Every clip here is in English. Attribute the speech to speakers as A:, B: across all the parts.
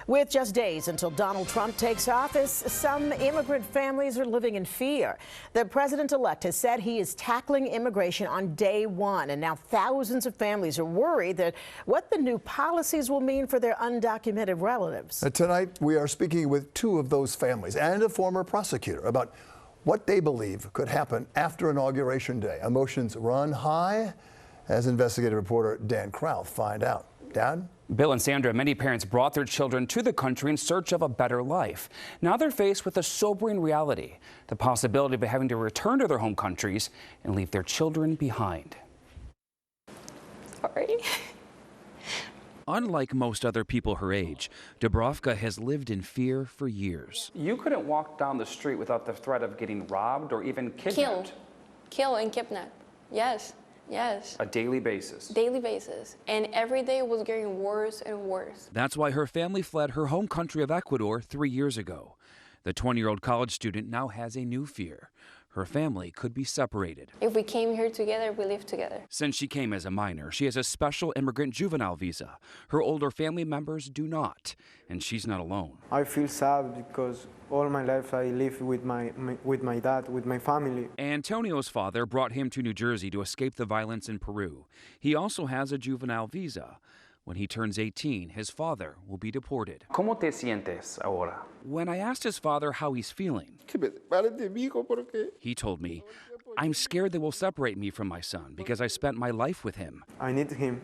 A: With just days until Donald Trump takes office, some immigrant families are living in fear. The president-elect has said he is tackling immigration on day one, and now thousands of families are worried that what the new policies will mean for their undocumented relatives.
B: Tonight, we are speaking with two of those families and a former prosecutor about what they believe could happen after Inauguration Day. Emotions run high as investigative reporter Dan Krauth find out. Dan?
C: Bill and Sandra, many parents brought their children to the country in search of a better life. Now they're faced with a sobering reality, the possibility of having to return to their home countries and leave their children behind.
D: Sorry.
C: Unlike most other people her age, Dubrovka has lived in fear for years. You couldn't walk down the street without the threat of getting robbed or even kidnapped.
D: Kill and kidnap. Yes. Yes.
C: A daily basis.
D: Daily basis. And every day it was getting worse and worse.
C: That's why her family fled her home country of Ecuador 3 years ago. The 20-year-old college student now has a new fear. Her family could be separated.
D: If we came here together, we live together.
C: Since she came as a minor, she has a special immigrant juvenile visa. Her older family members do not, and she's not alone.
E: I feel sad because all my life I live with my dad, with my family.
C: Antonio's father brought him to New Jersey to escape the violence in Peru. He also has a juvenile visa. When he turns 18, his father will be deported. ¿Cómo te sientes ahora? When I asked his father how he's feeling, he told me, "I'm scared they will separate me from my son because I spent my life with him."
E: I need him,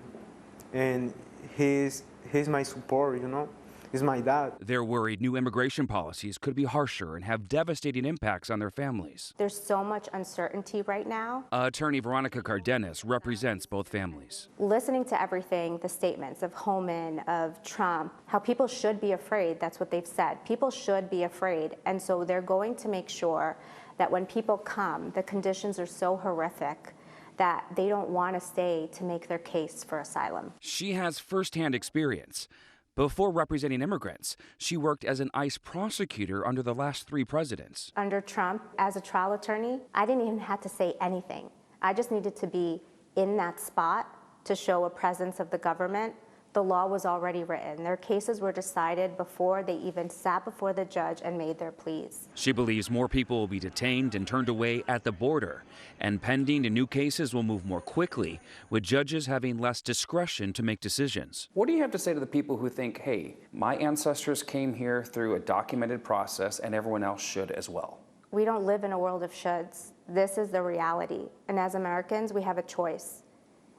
E: and he's my support, you know? He's my dad.
C: They're worried new immigration policies could be harsher and have devastating impacts on their families.
F: There's so much uncertainty right now.
C: Attorney Veronica Cardenas represents both families.
F: Listening to everything, the statements of Homan, of Trump, how people should be afraid, that's what they've said. People should be afraid, and so they're going to make sure that when people come, the conditions are so horrific that they don't want to stay to make their case for asylum.
C: She has firsthand experience. Before representing immigrants, she worked as an ICE prosecutor under the last 3 presidents.
F: Under Trump, as a trial attorney, I didn't even have to say anything. I just needed to be in that spot to show a presence of the government. The law was already written. Their cases were decided before they even sat before the judge and made their pleas.
C: She believes more people will be detained and turned away at the border, and pending and new cases will move more quickly, with judges having less discretion to make decisions. What do you have to say to the people who think, hey, my ancestors came here through a documented process and everyone else should as well?
F: We don't live in a world of shoulds. This is the reality. And as Americans, we have a choice.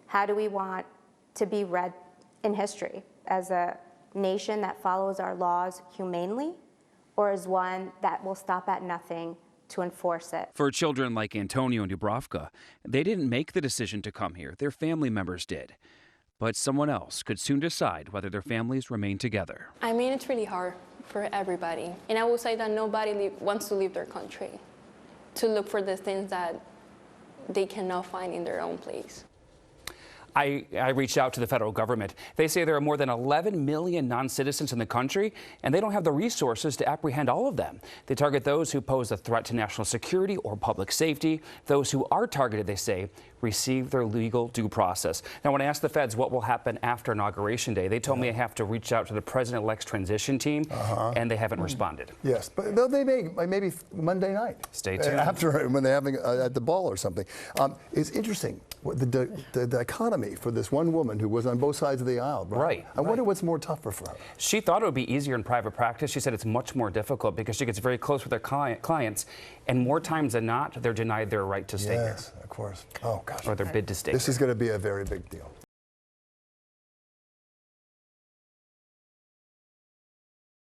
F: How do we want to be read in history, as a nation that follows our laws humanely, or as one that will stop at nothing to enforce it?
C: For children like Antonio and Dubrovka, they didn't make the decision to come here. Their family members did. But someone else could soon decide whether their families remain together.
D: I mean, it's really hard for everybody. And I will say that nobody wants to leave their country to look for the things that they cannot find in their own place.
C: I reached out to the federal government. They say there are more than 11 million non-citizens in the country, and they don't have the resources to apprehend all of them. They target those who pose a threat to national security or public safety. Those who are targeted, they say, receive their legal due process. Now, when I asked the feds what will happen after Inauguration Day, they told me I have to reach out to the president-elect's transition team, and they haven't responded.
B: Yes, but they may, maybe Monday night.
C: Stay tuned.
B: After, when they're having at the ball or something. It's interesting, the economy for this one woman who was on both sides of the aisle.
C: Right.
B: I wonder what's more tougher for her.
C: She thought it would be easier in private practice. She said it's much more difficult because she gets very close with her clients, and more times than not, they're denied their right to stay here.
B: Yes, of course. Oh, gosh.
C: Or their bid to stay
B: This
C: here.
B: is going to be a very big deal.